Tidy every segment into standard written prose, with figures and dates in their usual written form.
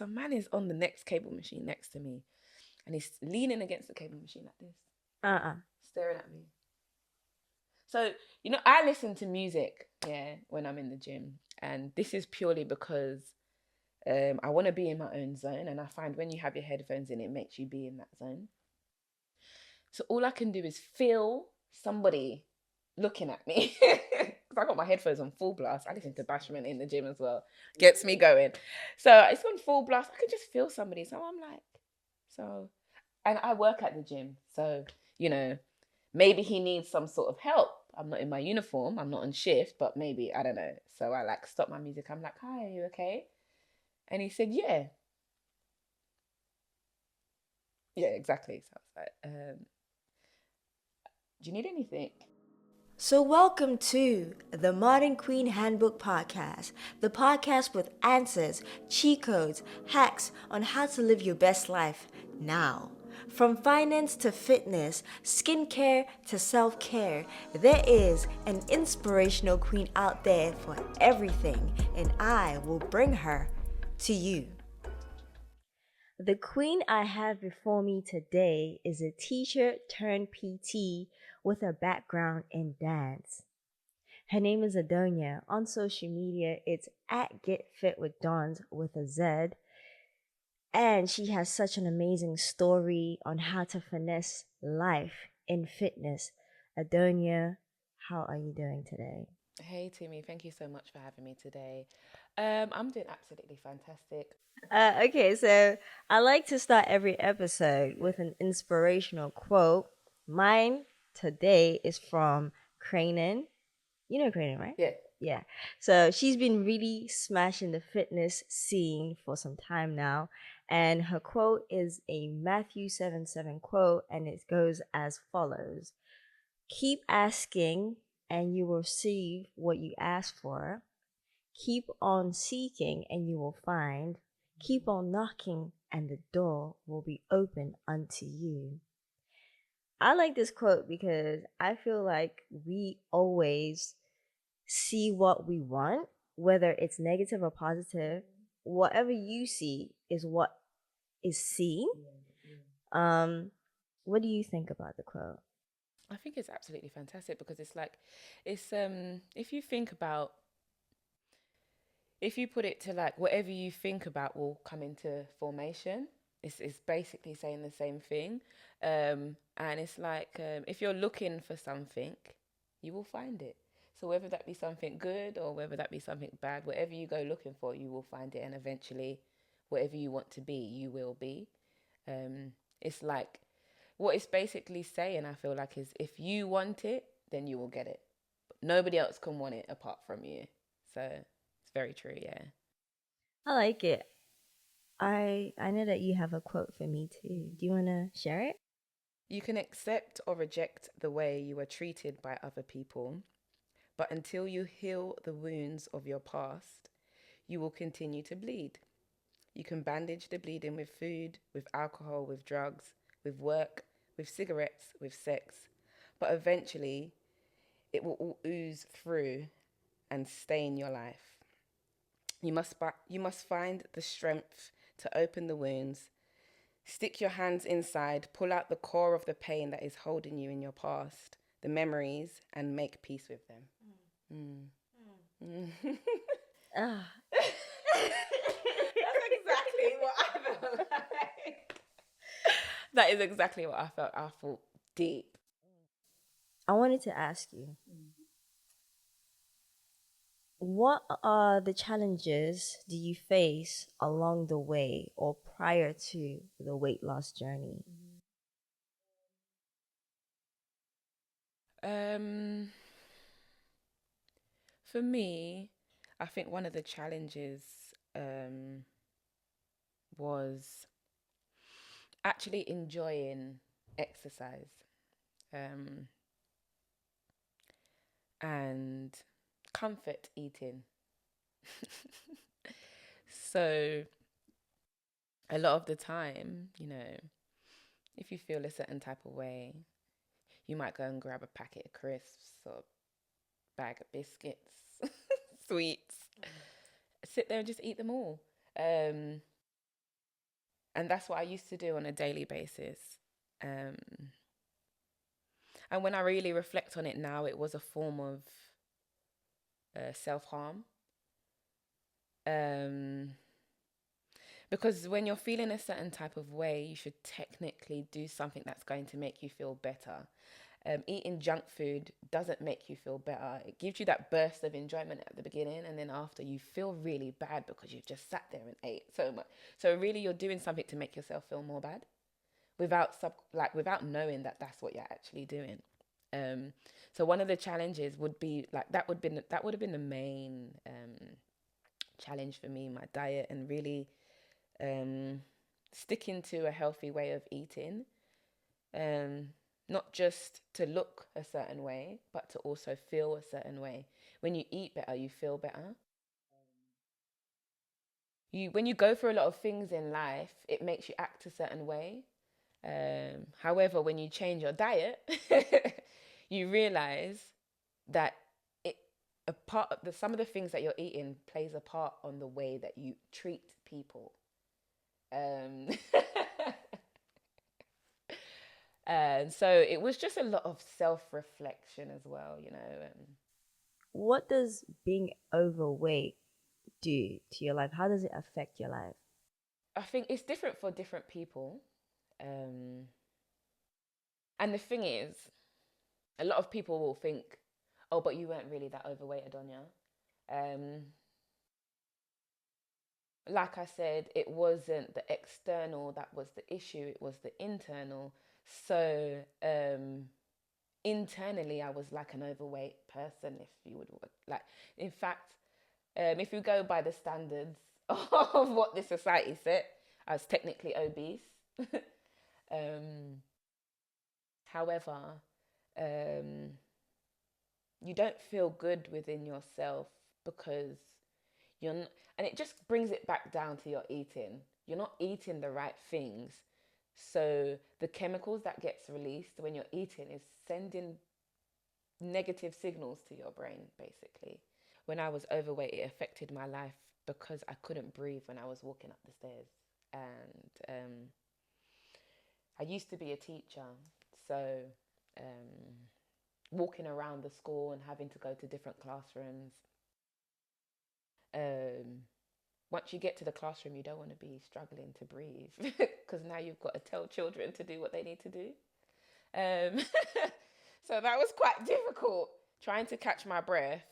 some man is on the next cable machine next to me, and he's leaning against the cable machine like this, staring at me. So, I listen to music, when I'm in the gym. And this is purely because I want to be in my own zone. And I find when you have your headphones in, it makes you be in that zone. So all I can do is feel somebody looking at me. Because I got my headphones on full blast. I listen to Bashment in the gym as well. Gets me going. So it's on full blast. I can just feel somebody. So I'm like, and I work at the gym. So, maybe he needs some sort of help. I'm not in my uniform. I'm not on shift, but maybe, I don't know. So I stop my music. I'm like, hi, are you okay? And he said, yeah. Yeah, exactly. So I was like, do you need anything? So, welcome to the Modern Queen Handbook Podcast, the podcast with answers, cheat codes, hacks on how to live your best life now. From finance to fitness, skincare to self care, there is an inspirational queen out there for everything, and I will bring her to you. The queen I have before me today is a teacher turned PT with a background in dance. Her name is Adonia. On social media, it's at Get Fit with Dons with a Z. And she has such an amazing story on how to finesse life in fitness. Adonia, how are you doing today? Hey, Timmy. Thank you so much for having me today. I'm doing absolutely fantastic. Okay, so I like to start every episode with an inspirational quote. Mine today is from Cranen. You know Cranen, right? Yeah. Yeah. So she's been really smashing the fitness scene for some time now. And her quote is a Matthew 7:7 quote, and it goes as follows: Keep asking, and you will receive what you ask for. Keep on seeking, and you will find. Keep on knocking, and the door will be open unto you. I like this quote because I feel like we always see what we want, whether it's negative or positive. Whatever you see is what is seen. Um, what do you think about the quote? I think it's absolutely fantastic because it's if you put it to like whatever you think about will come into formation. It's basically saying the same thing. And it's like if you're looking for something, you will find it. So whether that be something good or whether that be something bad, whatever you go looking for, you will find it. And eventually, whatever you want to be, you will be. It's like what it's basically saying, I feel like, is if you want it, then you will get it. But nobody else can want it apart from you. So it's very true, yeah. I like it. I know that you have a quote for me too. Do you want to share it? You can accept or reject the way you were treated by other people, but until you heal the wounds of your past, you will continue to bleed. You can bandage the bleeding with food, with alcohol, with drugs, with work, with cigarettes, with sex, but eventually it will all ooze through and stain your life. You must find the strength to open the wounds. Stick your hands inside, pull out the core of the pain that is holding you in your past, the memories, and make peace with them. Mm. Mm. Ah, That's exactly what I felt like. That is exactly what I felt. I felt deep. I wanted to ask you, what are the challenges do you face along the way or prior to the weight loss journey? Um, for me, I think one of the challenges um, was actually enjoying exercise um, and comfort eating. So, a lot of the time, if you feel a certain type of way, you might go and grab a packet of crisps or bag of biscuits, sweets, sit there and just eat them all. Um, And that's what I used to do on a daily basis. And when I really reflect on it now, it was a form of self-harm. Because when you're feeling a certain type of way, you should technically do something that's going to make you feel better. Eating junk food doesn't make you feel better. It gives you that burst of enjoyment at the beginning, and then after you feel really bad because you've just sat there and ate so much. So really, you're doing something to make yourself feel more bad without knowing that that's what you're actually doing. So one of the challenges would be like that would have been the main challenge for me, my diet, and really sticking to a healthy way of eating. Not just to look a certain way, but to also feel a certain way. When you eat better, you feel better. When you go through a lot of things in life, it makes you act a certain way. However, when you change your diet, you realize that some of the things that you're eating plays a part on the way that you treat people. And so it was just a lot of self-reflection as well, you know. What does being overweight do to your life? How does it affect your life? I think it's different for different people. And the thing is, a lot of people will think, oh, but you weren't really that overweight, Adonia. Like I said, it wasn't the external that was the issue, it was the internal. So internally, I was like an overweight person, if you would like. In fact, if you go by the standards of what the society set, I was technically obese. However, you don't feel good within yourself because you're not, and it just brings it back down to your eating. You're not eating the right things. So the chemicals that gets released when you're eating is sending negative signals to your brain, basically. When I was overweight, it affected my life because I couldn't breathe when I was walking up the stairs. And I used to be a teacher, so walking around the school and having to go to different classrooms. Once you get to the classroom, you don't want to be struggling to breathe because now you've got to tell children to do what they need to do. So that was quite difficult, trying to catch my breath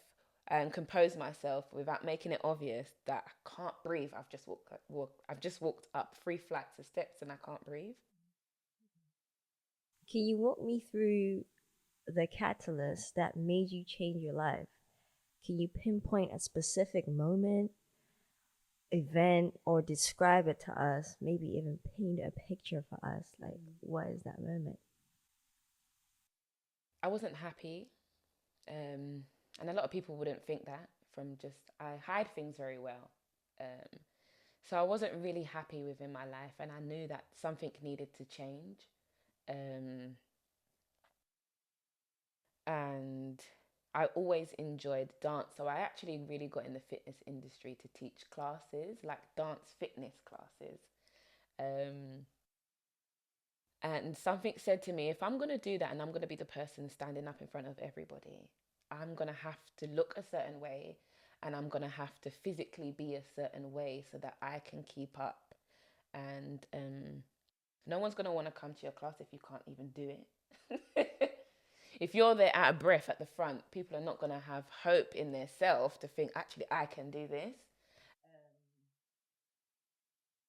and compose myself without making it obvious that I can't breathe. I've just walked up 3 flights of steps and I can't breathe. Can you walk me through the catalyst that made you change your life? Can you pinpoint a specific moment, event, or describe it to us? Maybe even paint a picture for us. Like, what is that moment? I wasn't happy. And a lot of people wouldn't think that I hide things very well. So I wasn't really happy within my life, and I knew that something needed to change. And I always enjoyed dance. So I actually really got in the fitness industry to teach classes, like dance fitness classes. And something said to me, if I'm going to do that and I'm going to be the person standing up in front of everybody, I'm going to have to look a certain way and I'm going to have to physically be a certain way so that I can keep up. And no one's going to want to come to your class if you can't even do it. If you're there out of breath at the front, people are not going to have hope in their self to think, actually, I can do this.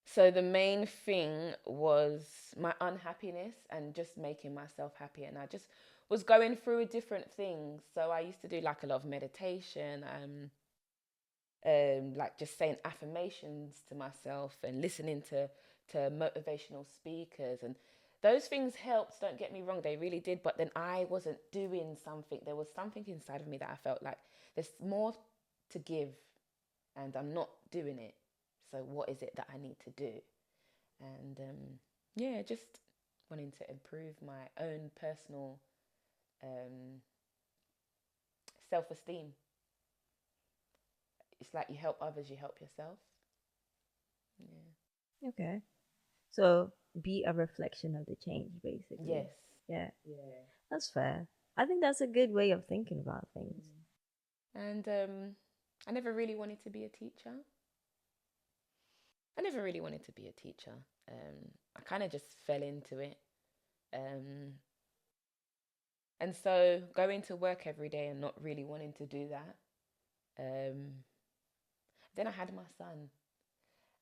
So the main thing was my unhappiness and just making myself happy. And I just was going through different things. So I used to do like a lot of meditation, like just saying affirmations to myself and listening to motivational speakers. And those things helped, don't get me wrong, they really did. But then I wasn't doing something. There was something inside of me that I felt like there's more to give and I'm not doing it. So what is it that I need to do? And just wanting to improve my own personal self-esteem. It's like you help others, you help yourself. Yeah. Okay. So be a reflection of the change, basically. Yes. Yeah. Yeah. That's fair. I think that's a good way of thinking about things. And I never really wanted to be a teacher. I kind of just fell into it. And so going to work every day and not really wanting to do that. Then I had my son.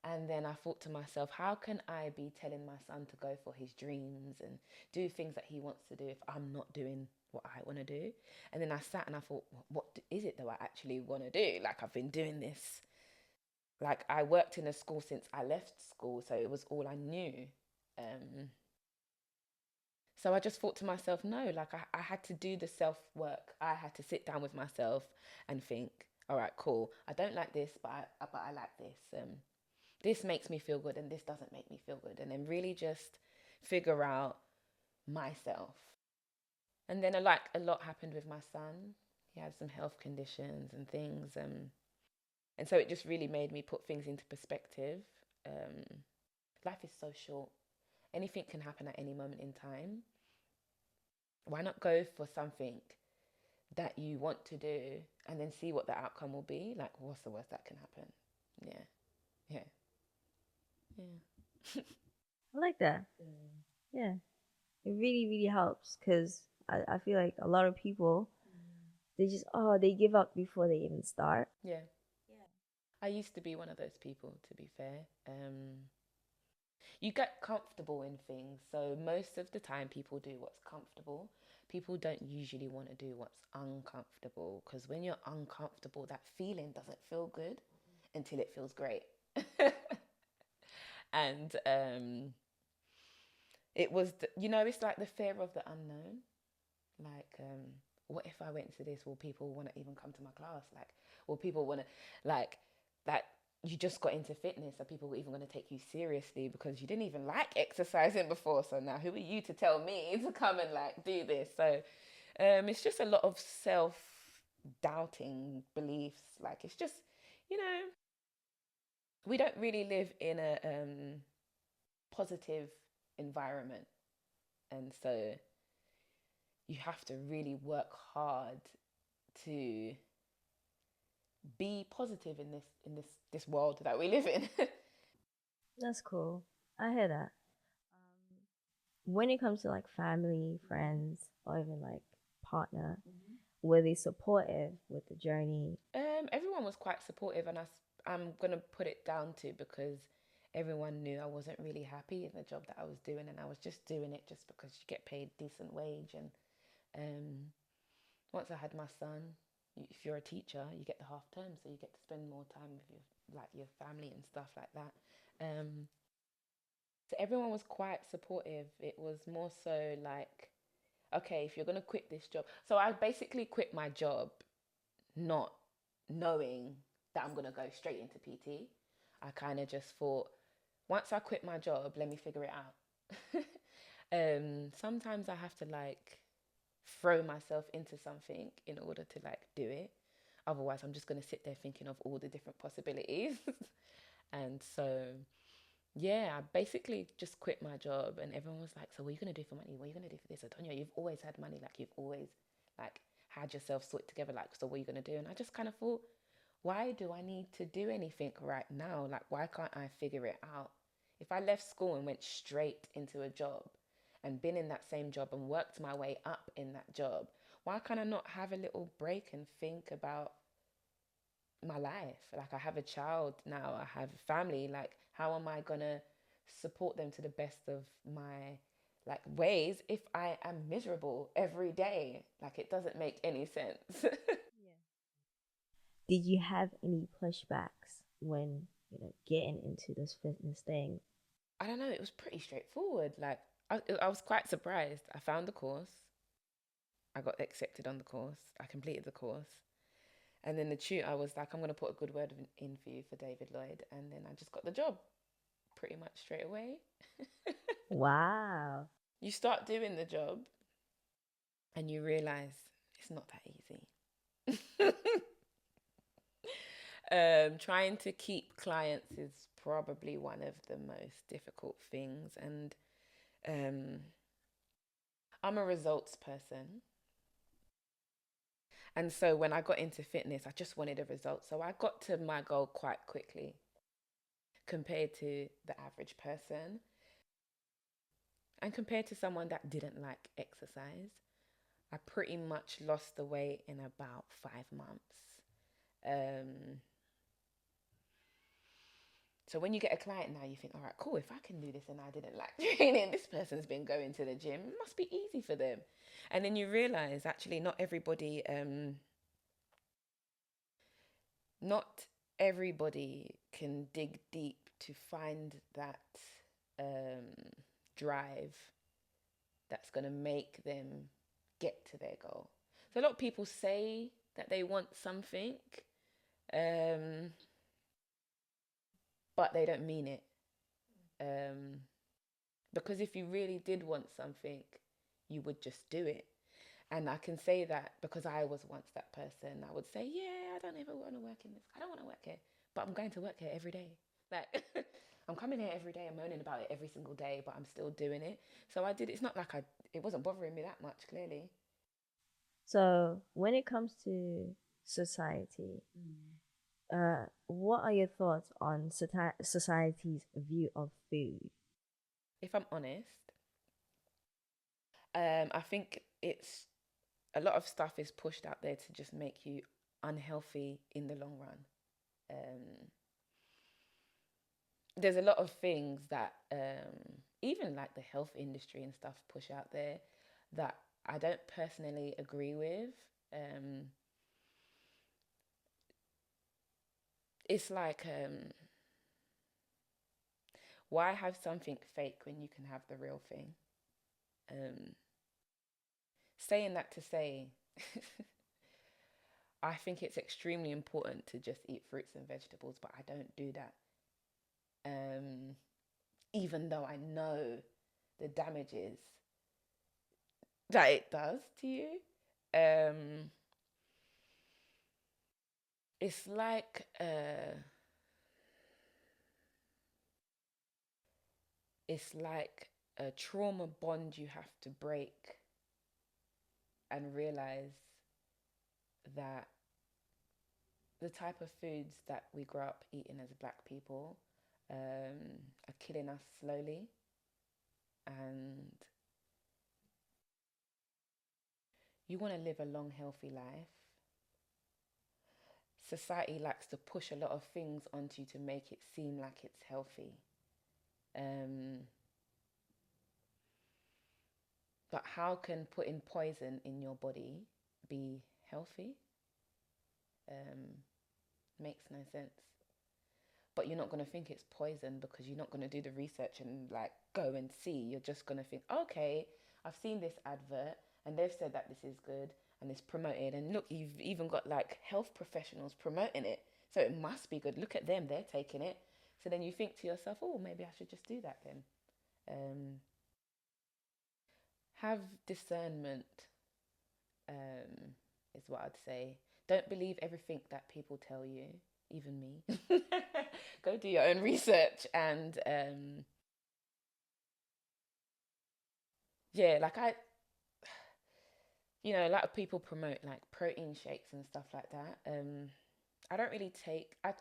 And then I thought to myself, how can I be telling my son to go for his dreams and do things that he wants to do if I'm not doing what I want to do? And then I sat and I thought, what is it that I actually want to do? Like, I've been doing this. Like, I worked in a school since I left school, so it was all I knew. So I just thought to myself, no, like I had to do the self-work. I had to sit down with myself and think, all right, cool. I don't like this, but I like this. This makes me feel good and this doesn't make me feel good. And then really just figure out myself. And then a lot happened with my son. He had some health conditions and things. And so it just really made me put things into perspective. Life is so short. Anything can happen at any moment in time. Why not go for something that you want to do and then see what the outcome will be? Like, what's the worst that can happen? Yeah. I like that. Yeah. It really, really helps because I feel like a lot of people, they give up before they even start. Yeah. I used to be one of those people, to be fair. You get comfortable in things. So most of the time people do what's comfortable. People don't usually want to do what's uncomfortable because when you're uncomfortable, that feeling doesn't feel good until it feels great. And it was, it's like the fear of the unknown. Like, what if I went to this? Will people want to even come to my class? Like, will people want to, like, you just got into fitness. Are people even going to take you seriously because you didn't even like exercising before? So now who are you to tell me to come and like do this? So it's just a lot of self-doubting beliefs. Like, it's just, you know, we don't really live in a positive environment. And so you have to really work hard to be positive in this world that we live in. That's cool. I hear that. When it comes to like family, friends, or even like partner, were they supportive with the journey? Everyone was quite supportive, and I'm gonna put it down to because everyone knew I wasn't really happy in the job that I was doing, and I was just doing it just because you get paid decent wage. And once I had my son, if you're a teacher, you get the half term, so you get to spend more time with your family and stuff like that. So everyone was quite supportive. It was more so like, okay, if you're gonna quit this job. So I basically quit my job not knowing that I'm gonna go straight into PT. I kind of just thought, once I quit my job, let me figure it out. Sometimes I have to like throw myself into something in order to like do it. Otherwise, I'm just gonna sit there thinking of all the different possibilities. And so yeah, I basically just quit my job, and everyone was like, so what are you going to do for money? What are you going to do for this? Antonia, you've always had money. Like, you've always, like, had yourself sorted together. Like, so what are you going to do? And I just kind of thought, why do I need to do anything right now? Like, why can't I figure it out? If I left school and went straight into a job and been in that same job and worked my way up in that job, why can't I not have a little break and think about my life? Like, I have a child now, I have a family. Like, how am I gonna support them to the best of my like ways if I am miserable every day? Like, it doesn't make any sense. Did you have any pushbacks when getting into this fitness thing? I don't know, it was pretty straightforward. Like, I was quite surprised. I found the course, I got accepted on the course, I completed the course. And then the tutor was like, I'm going to put a good word in for you for David Lloyd. And then I just got the job pretty much straight away. Wow. You start doing the job and you realize it's not that easy. Trying to keep clients is probably one of the most difficult things. And I'm a results person. And so when I got into fitness, I just wanted a result. So I got to my goal quite quickly compared to the average person. And compared to someone that didn't like exercise, I pretty much lost the weight in about 5 months. So when you get a client now, you think, all right, cool, if I can do this and I didn't like training, this person's been going to the gym, it must be easy for them. And then you realize actually not everybody can dig deep to find that drive that's going to make them get to their goal. So a lot of people say that they want something, but they don't mean it. Because if you really did want something, you would just do it. And I can say that because I was once that person. I would say, yeah, I don't ever want to work in this. I don't want to work here, but I'm going to work here every day. Like, I'm coming here every day. I'm moaning about it every single day, but I'm still doing it. So I did. It's not like it wasn't bothering me that much, clearly. So when it comes to society, what are your thoughts on society's view of food? If I'm honest, I think it's a lot of stuff is pushed out there to just make you unhealthy in the long run. There's a lot of things that even like the health industry and stuff push out there that I don't personally agree with. It's like, why have something fake when you can have the real thing? Saying that to say, I think it's extremely important to just eat fruits and vegetables, but I don't do that. Even though I know the damages that it does to you. It's like a trauma bond you have to break and realize that the type of foods that we grow up eating as Black people are killing us slowly, and you want to live a long, healthy life. Society likes to push a lot of things onto you to make it seem like it's healthy. But how can putting poison in your body be healthy? Makes no sense. But you're not going to think it's poison because you're not going to do the research and like go and see. You're just going to think, okay, I've seen this advert and they've said that this is good and it's promoted. And look, you've even got like health professionals promoting it. So it must be good. Look at them, they're taking it. So then you think to yourself, oh, maybe I should just do that then. Have discernment, is what I'd say. Don't believe everything that people tell you, even me. Go do your own research and yeah, like a lot of people promote like protein shakes and stuff like that. I don't really take. I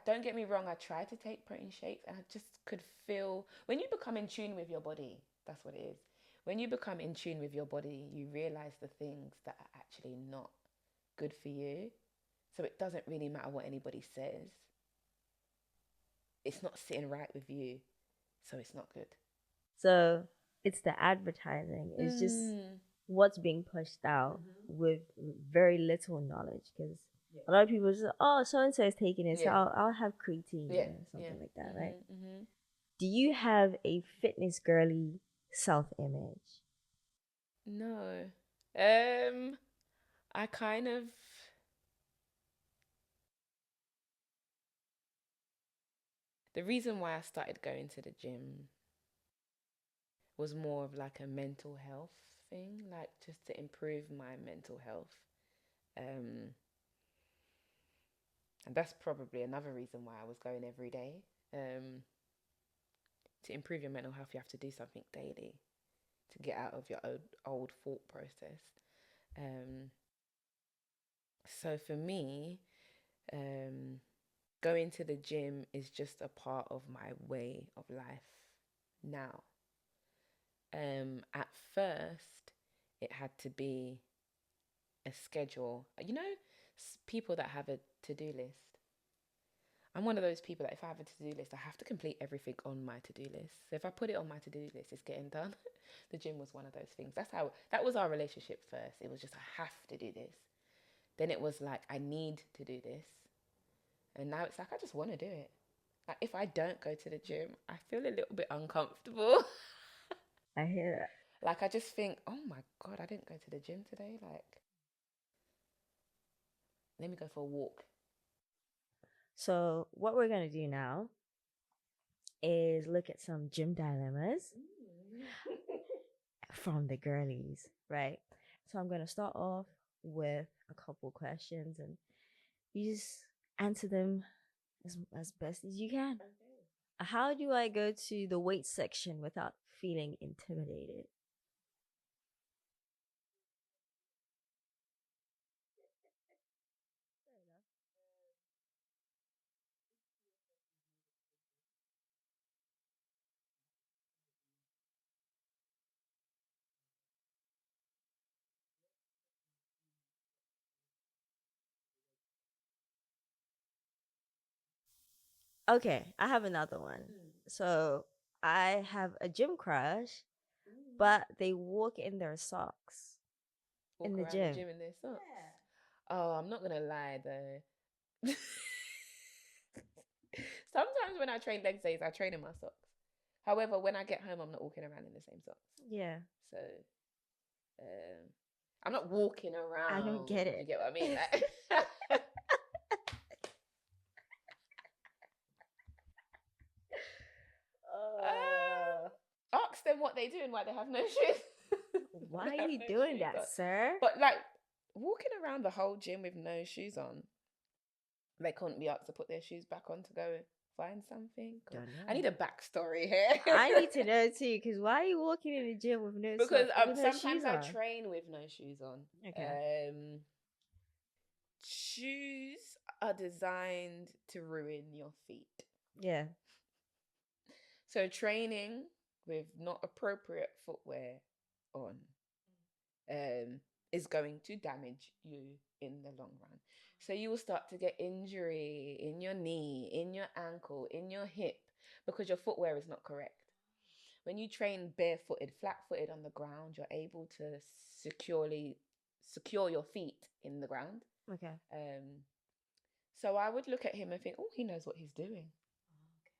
don't get me wrong. I try to take protein shakes, and I just could feel when you become in tune with your body. That's what it is. When you become in tune with your body, you realize the things that are actually not good for you. So it doesn't really matter what anybody says. It's not sitting right with you, so it's not good. So it's the advertising. It's just what's being pushed out with very little knowledge. Because a lot of people say, "Oh, so and so is taking it, so I'll have creatine or something like that," right? Do you have a fitness girly self-image? No. I kind of the reason why I started going to the gym was more of like a mental health thing, like just to improve my mental health. And that's probably another reason why I was going every day. to improve your mental health, you have to do something daily to get out of your old thought process. So for me, going to the gym is just a part of my way of life now. At first, it had to be a schedule. You know, people that have a to-do list. I'm one of those people that if I have a to-do list, I have to complete everything on my to-do list. So if I put it on my to-do list, it's getting done. The gym was one of those things. That was our relationship first. It was just, I have to do this. Then it was like, I need to do this. And now it's like, I just want to do it. Like, if I don't go to the gym, I feel a little bit uncomfortable. I hear that. Like, I just think, oh my God, I didn't go to the gym today. Like, let me go for a walk. So what we're going to do now is look at some gym dilemmas from the girlies, right? So I'm going to start off with a couple questions and you just answer them as best as you can. Okay. How do I go to the weight section without feeling intimidated? Okay, I have another one. So I have a gym crush, but they walk in their socks. Walk in the around gym. the gym in their socks. Yeah. Oh, I'm not gonna lie though. Sometimes when I train leg days, I train in my socks. However, when I get home, I'm not walking around in the same socks. Yeah. So, I'm not walking around. I don't get it. You get what I mean? Like, ask them what they do and why they have no shoes. Why are you doing that, on. Sir? But like walking around the whole gym with no shoes on, they couldn't be asked to put their shoes back on to go find something. I need a backstory here. I need to know too, because why are you walking in the gym with no because socks, no sometimes I train with no shoes on. Okay. Shoes are designed to ruin your feet. Yeah. So training with not appropriate footwear on is going to damage you in the long run. So you will start to get injury in your knee, in your ankle, in your hip, because your footwear is not correct. When you train barefooted, flat-footed on the ground, you're able to secure your feet in the ground. Okay. So I would look at him and think, oh, he knows what he's doing. Okay.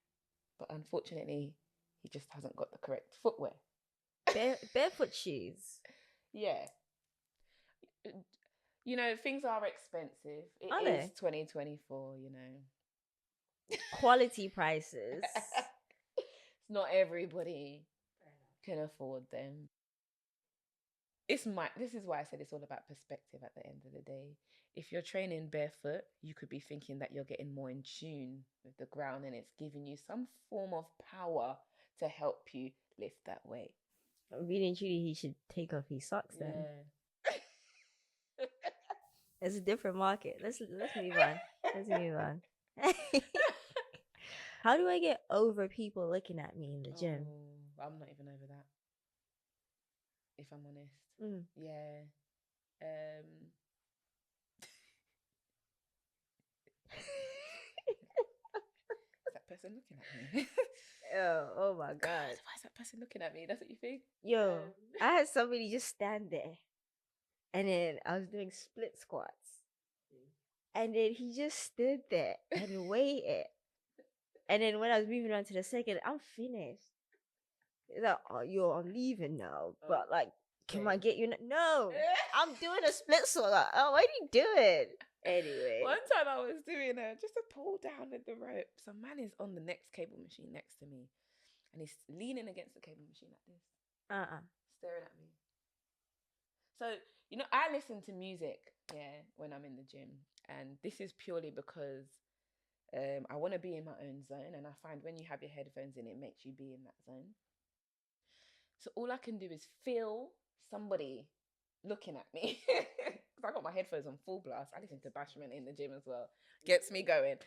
But unfortunately, he just hasn't got the correct footwear. Barefoot shoes. Yeah. You know, things are expensive. It is 2024, you know. Quality prices. Not everybody can afford them. This is why I said it's all about perspective at the end of the day. If you're training barefoot, you could be thinking that you're getting more in tune with the ground and it's giving you some form of power to help you lift that weight. Really and truly, he should take off his socks then. Yeah. It's a different market. Let's move on. Let's move on. How do I get over people looking at me in the gym? I'm not even over that, if I'm honest. Yeah. Is that person looking at me? Oh my God. Why is that person looking at me? That's what you think? Yo, I had somebody just stand there. And then I was doing split squats. And then he just stood there and waited. And then when I was moving on to the second, I'm finished. He's like, oh, I'm leaving now. But like, can I get you? No, I'm doing a split squat. Oh, what are you doing? Anyway. One time I was doing just a pull down with the rope. Some man is on the next cable machine next to me. And he's leaning against the cable machine like this. Staring at me. So, you know, I listen to music, when I'm in the gym. And this is purely because I want to be in my own zone, and I find when you have your headphones in, it makes you be in that zone. So all I can do is feel somebody looking at me. Because I got my headphones on full blast. I listen to Bashment in the gym as well. Gets me going.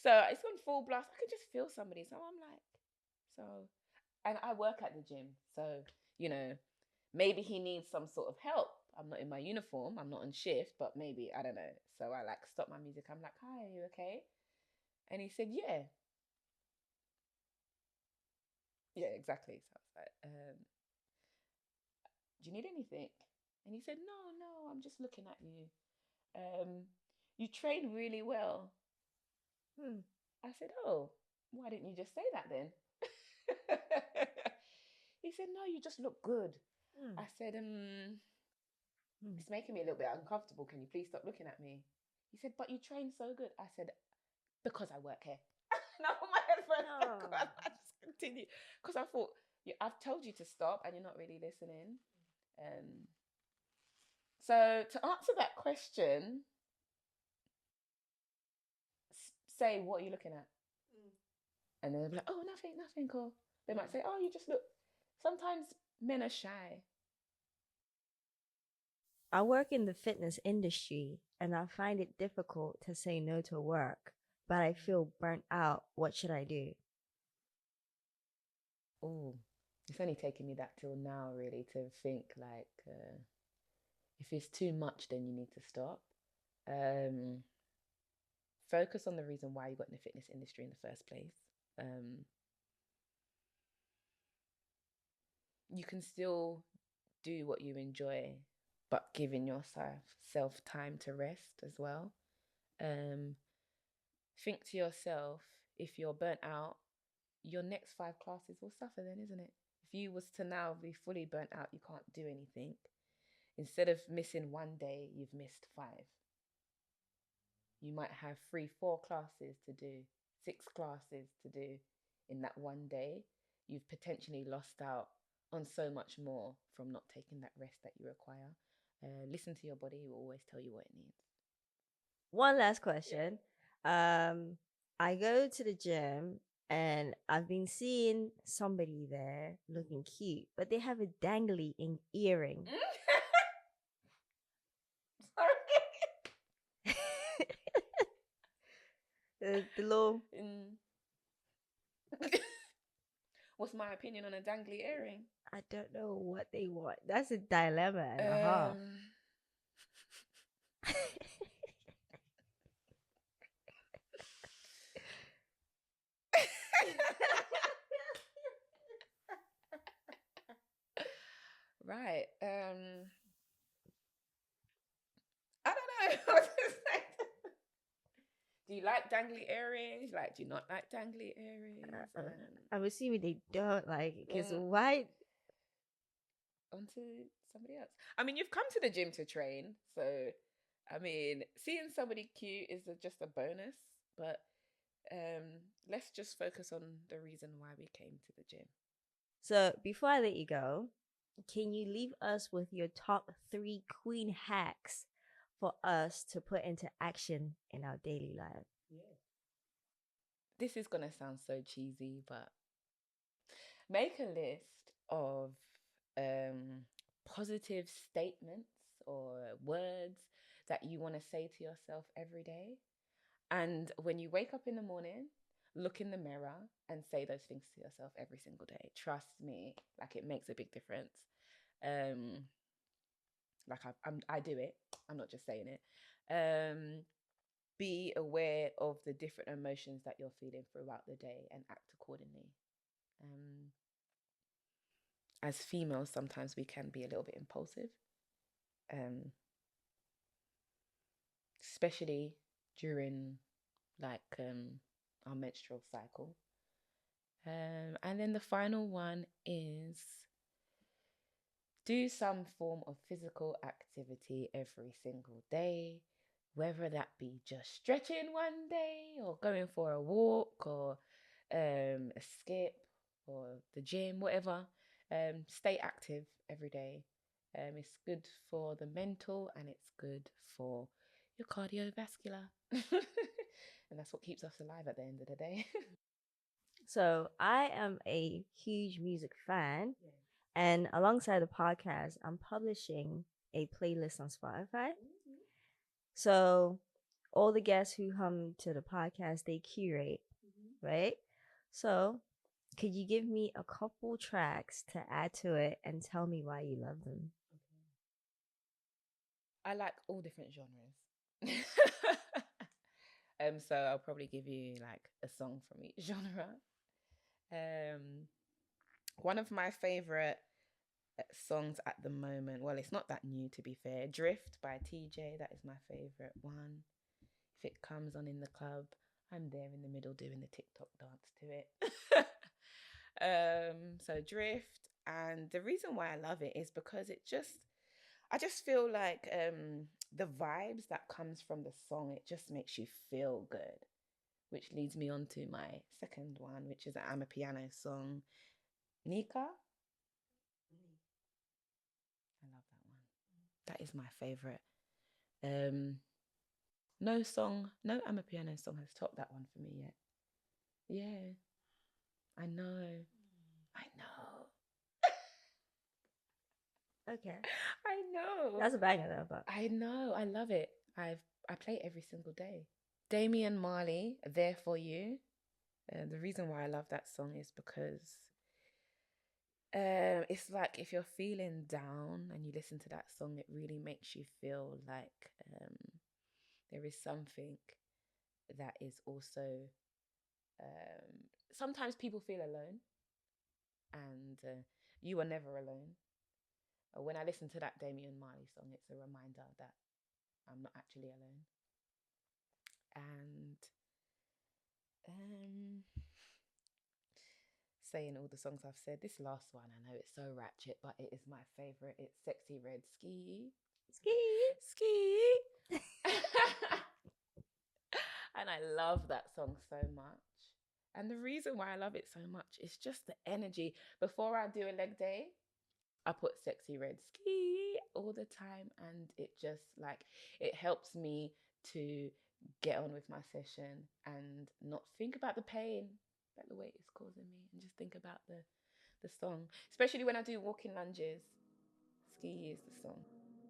So it's on full blast. I can just feel somebody. So I'm like, and I work at the gym. So, maybe he needs some sort of help. I'm not in my uniform. I'm not on shift, but maybe, I don't know. So I stop my music. I'm like, hi, are you okay? And he said, yeah. Yeah, exactly. So I was like, do you need anything? And he said, no, I'm just looking at you. You train really well. I said, oh, why didn't you just say that then? He said, no, you just look good. I said, it's making me a little bit uncomfortable. Can you please stop looking at me? He said, but you train so good. I said, because I work here. And I put my headphones back on. I just continue. Because I thought, I've told you to stop and you're not really listening. So to answer that question, say, what are you looking at? And then they'll be like, oh, nothing, cool. They might say, oh, you just look. Sometimes men are shy. I work in the fitness industry and I find it difficult to say no to work, but I feel burnt out. What should I do? Oh, it's only taken me that till now, really, to think like, if it's too much, then you need to stop. Focus on the reason why you got in the fitness industry in the first place. You can still do what you enjoy, but giving yourself time to rest as well. Think to yourself, if you're burnt out, your next 5 classes will suffer then, isn't it? If you was to now be fully burnt out, you can't do anything. Instead of missing 1 day, you've missed 5. You might have 3, 4 classes to do, 6 classes to do in that 1 day. You've potentially lost out on so much more from not taking that rest that you require. Listen to your body. It will always tell you what it needs. One last question. I go to the gym and I've been seeing somebody there looking cute, but they have a dangly earring. Sorry. the little. What's my opinion on a dangly earring? I don't know what they want. That's a dilemma and a half. Right. I don't know what to say. Do you like dangly earrings? Do you not like dangly earrings? I'm assuming they don't like it because why? Onto somebody else. I mean, you've come to the gym to train, so I mean, seeing somebody cute is just a bonus. But let's just focus on the reason why we came to the gym. So before I let you go, can you leave us with your top 3 queen hacks for us to put into action in our daily life? Yeah. This is gonna sound so cheesy, but make a list of positive statements or words that you want to say to yourself every day. And when you wake up in the morning, look in the mirror and say those things to yourself every single day. Trust me, it makes a big difference. I do it. I'm not just saying it. Be aware of the different emotions that you're feeling throughout the day and act accordingly. As females, sometimes we can be a little bit impulsive, especially during our menstrual cycle. And then the final one is do some form of physical activity every single day, whether that be just stretching one day or going for a walk or a skip or the gym, whatever. Stay active every day. It's good for the mental and it's good for you're cardiovascular. And that's what keeps us alive at the end of the day. So I am a huge music fan. Yeah. And alongside the podcast, I'm publishing a playlist on Spotify. Mm-hmm. So all the guests who come to the podcast, they curate, right? So could you give me a couple tracks to add to it and tell me why you love them? Okay. I like all different genres. So I'll probably give you like a song from each genre. One of my favorite songs at the moment, well, it's not that new to be fair, Drift by TJ, that is my favorite one. If it comes on in the club, I'm there in the middle doing the TikTok dance to it. So Drift, and the reason why I love it is because I just feel like the vibes that comes from the song, it just makes you feel good, which leads me on to my second one, which is an I'm a Piano song, Nika. I love that one. That is my favorite. No I'm a Piano song has topped that one for me yet. Yeah, I know. Okay. I know. That's a banger though, but I know. I love it. I play it every single day. Damian Marley, There For You. The reason why I love that song is because it's like if you're feeling down and you listen to that song, it really makes you feel like there is something that is also sometimes people feel alone, and you are never alone. When I listen to that Damian Marley song, it's a reminder that I'm not actually alone. And saying all the songs I've said, this last one, I know it's so ratchet, but it is my favorite. It's Sexy Red Ski. And I love that song so much. And the reason why I love it so much is just the energy. Before I do a leg day, I put Sexy Red Ski all the time, and it just like, it helps me to get on with my session and not think about the pain that the weight is causing me, and just think about the song. Especially when I do walking lunges, Ski is the song.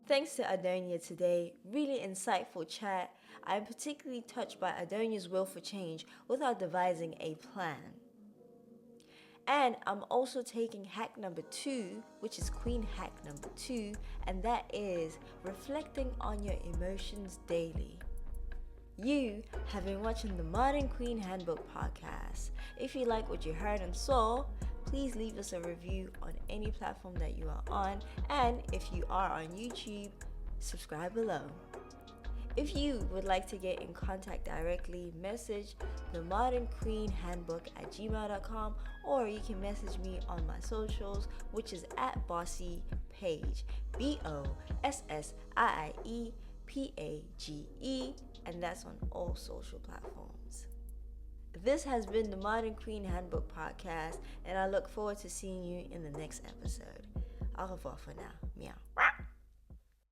Thanks to Adonia today. Really insightful chat. I'm particularly touched by Adonia's will for change without devising a plan. And I'm also taking hack number 2, which is Queen hack number 2, and that is reflecting on your emotions daily. You have been watching the Modern Queen Handbook podcast. If you like what you heard and saw, please leave us a review on any platform that you are on. And if you are on YouTube, subscribe below. If you would like to get in contact directly, message the Modern Queen Handbook at gmail.com, or you can message me on my socials, which is at Bossy Page, BOSSIIEPAGE, and that's on all social platforms. This has been the Modern Queen Handbook podcast, and I look forward to seeing you in the next episode. Au revoir for now. Meow.